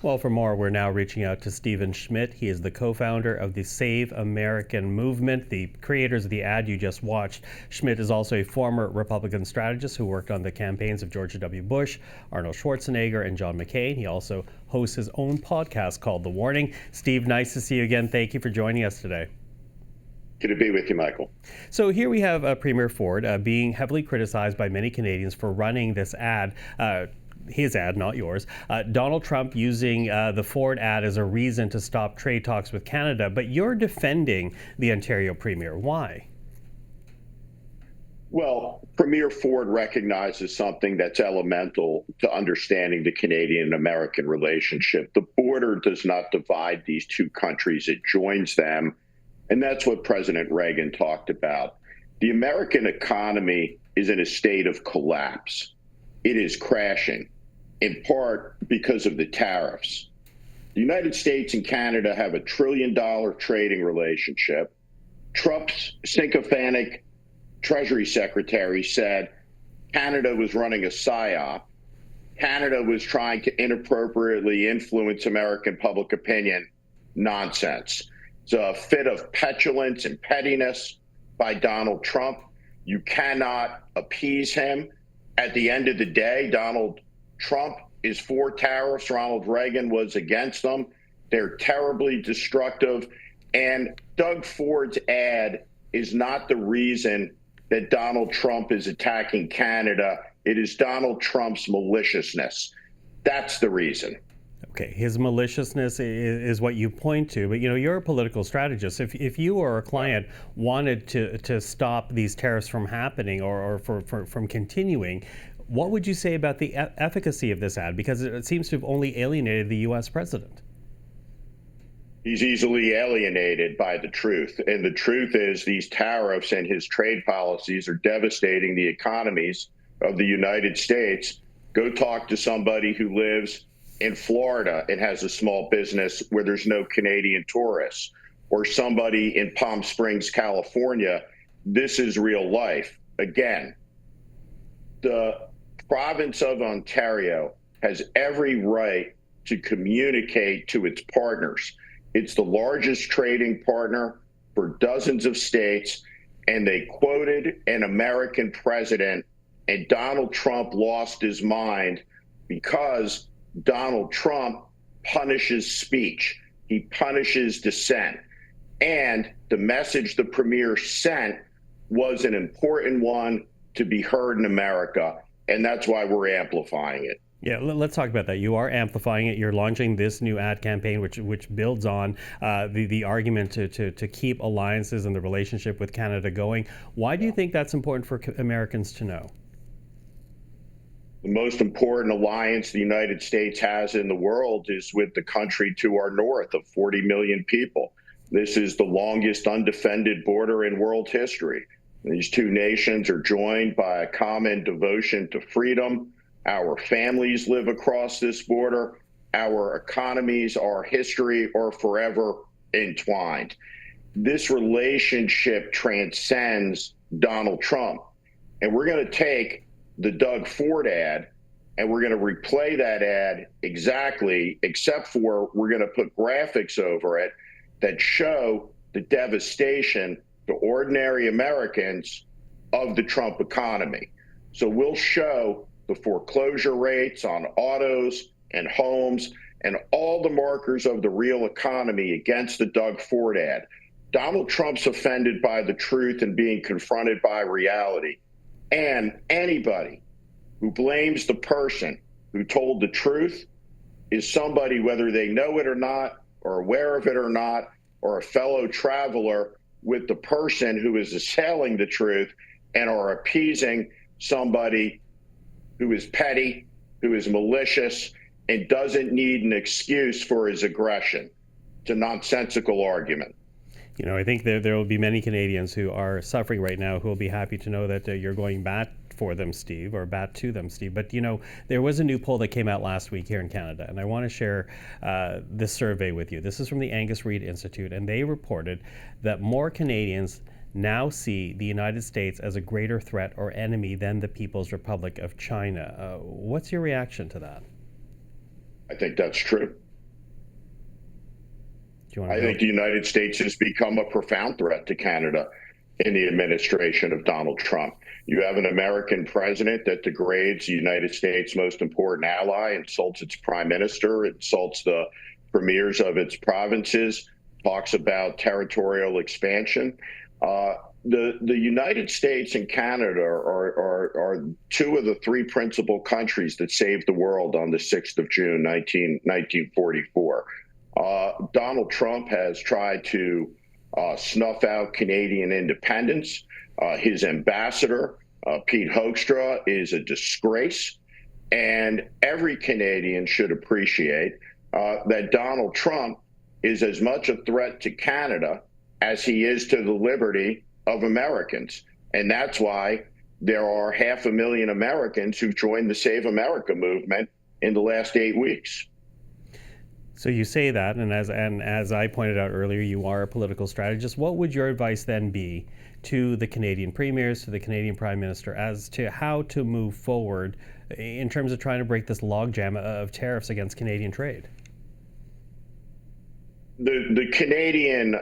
Well, for more, we're now reaching out to Stephen Schmidt. He is the co-founder of the Save American movement, the creators of the ad you just watched. Schmidt is also a former Republican strategist who worked on the campaigns of George W. Bush, Arnold Schwarzenegger, and John McCain. He also hosts his own podcast called The Warning. Steve, nice to see you again. Thank you for joining us today. Good to be with you, Michael. So here we have Premier Ford being heavily criticized by many Canadians for running this ad. His ad, not yours. Donald Trump using the Ford ad as a reason to stop trade talks with Canada, but you're defending the Ontario Premier. Why? Well, Premier Ford recognizes something that's elemental to understanding the Canadian-American relationship. The border does not divide these two countries, it joins them. And that's what President Reagan talked about. The American economy is in a state of collapse. It is crashing, in part because of the tariffs. The United States and Canada have $1 trillion trading relationship. Trump's sycophantic Treasury Secretary said Canada was running a psyop. Canada was trying to inappropriately influence American public opinion. Nonsense. It's a fit of petulance and pettiness by Donald Trump. You cannot appease him. At the end of the day, Donald Trump is for tariffs. Ronald Reagan was against them. They're terribly destructive. And Doug Ford's ad is not the reason that Donald Trump is attacking Canada. It is Donald Trump's maliciousness. That's the reason. Okay, his maliciousness is what you point to, but you're a political strategist. If you or a client wanted to stop these tariffs from happening or from continuing, what would you say about the efficacy of this ad? Because it seems to have only alienated the U.S. president. He's easily alienated by the truth. And the truth is these tariffs and his trade policies are devastating the economies of the United States. Go talk to somebody who lives in Florida and has a small business where there's no Canadian tourists, or somebody in Palm Springs, California. This is real life. Again, the province of Ontario has every right to communicate to its partners. It's the largest trading partner for dozens of states, and they quoted an American president, and Donald Trump lost his mind because Donald Trump punishes speech. He punishes dissent. And the message the premier sent was an important one to be heard in America. And that's why we're amplifying it. Yeah, let's talk about that. You are amplifying it. You're launching this new ad campaign, which builds on the argument to keep alliances and the relationship with Canada going. Why do you think that's important for Americans to know? The most important alliance the United States has in the world is with the country to our north of 40 million people. This is the longest undefended border in world history. These two nations are joined by a common devotion to freedom. Our families live across this border. Our economies, our history are forever entwined. This relationship transcends Donald Trump. And we're going to take the Doug Ford ad, and we're going to replay that ad exactly, except for we're going to put graphics over it that show the devastation to ordinary Americans of the Trump economy. So we'll show the foreclosure rates on autos and homes and all the markers of the real economy against the Doug Ford ad. Donald Trump's offended by the truth and being confronted by reality. And anybody who blames the person who told the truth is somebody, whether they know it or not, or aware of it or not, or a fellow traveler with the person who is assailing the truth and are appeasing somebody who is petty, who is malicious, and doesn't need an excuse for his aggression. It's a nonsensical argument. I think there will be many Canadians who are suffering right now who will be happy to know that you're going bat for them, Steve, or bat to them, Steve. But, there was a new poll that came out last week here in Canada, and I want to share this survey with you. This is from the Angus Reid Institute, and they reported that more Canadians now see the United States as a greater threat or enemy than the People's Republic of China. What's your reaction to that? I think that's true. you want I to think go? the United States has become a profound threat to Canada in the administration of Donald Trump. You have an American president that degrades the United States' most important ally, insults its prime minister, insults the premiers of its provinces, talks about territorial expansion. The United States and Canada are two of the three principal countries that saved the world on the 6th of June, 1944. Donald Trump has tried to snuff out Canadian independence. His ambassador, Pete Hoekstra, is a disgrace. And every Canadian should appreciate that Donald Trump is as much a threat to Canada as he is to the liberty of Americans. And that's why there are 500,000 Americans who've joined the Save America movement in the last 8 weeks. So you say that, and as I pointed out earlier, you are a political strategist. What would your advice then be to the Canadian premiers, to the Canadian Prime Minister, as to how to move forward in terms of trying to break this logjam of tariffs against Canadian trade? The Canadian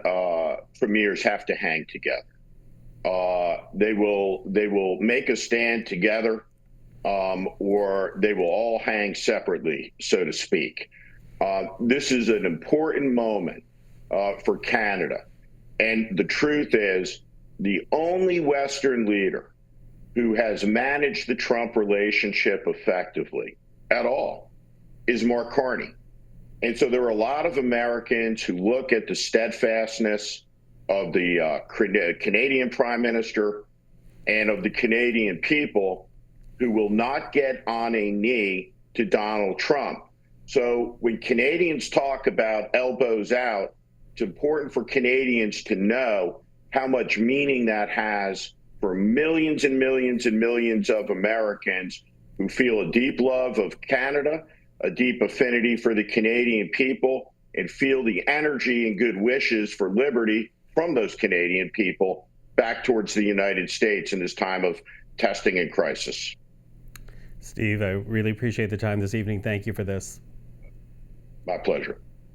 premiers have to hang together. They will make a stand together, or they will all hang separately, so to speak. This is an important moment for Canada. And the truth is, the only Western leader who has managed the Trump relationship effectively at all is Mark Carney. And so there are a lot of Americans who look at the steadfastness of the Canadian Prime Minister and of the Canadian people who will not get on a knee to Donald Trump. So when Canadians talk about elbows out, it's important for Canadians to know how much meaning that has for millions and millions and millions of Americans who feel a deep love of Canada, a deep affinity for the Canadian people, and feel the energy and good wishes for liberty from those Canadian people back towards the United States in this time of testing and crisis. Steve, I really appreciate the time this evening. Thank you for this. My pleasure.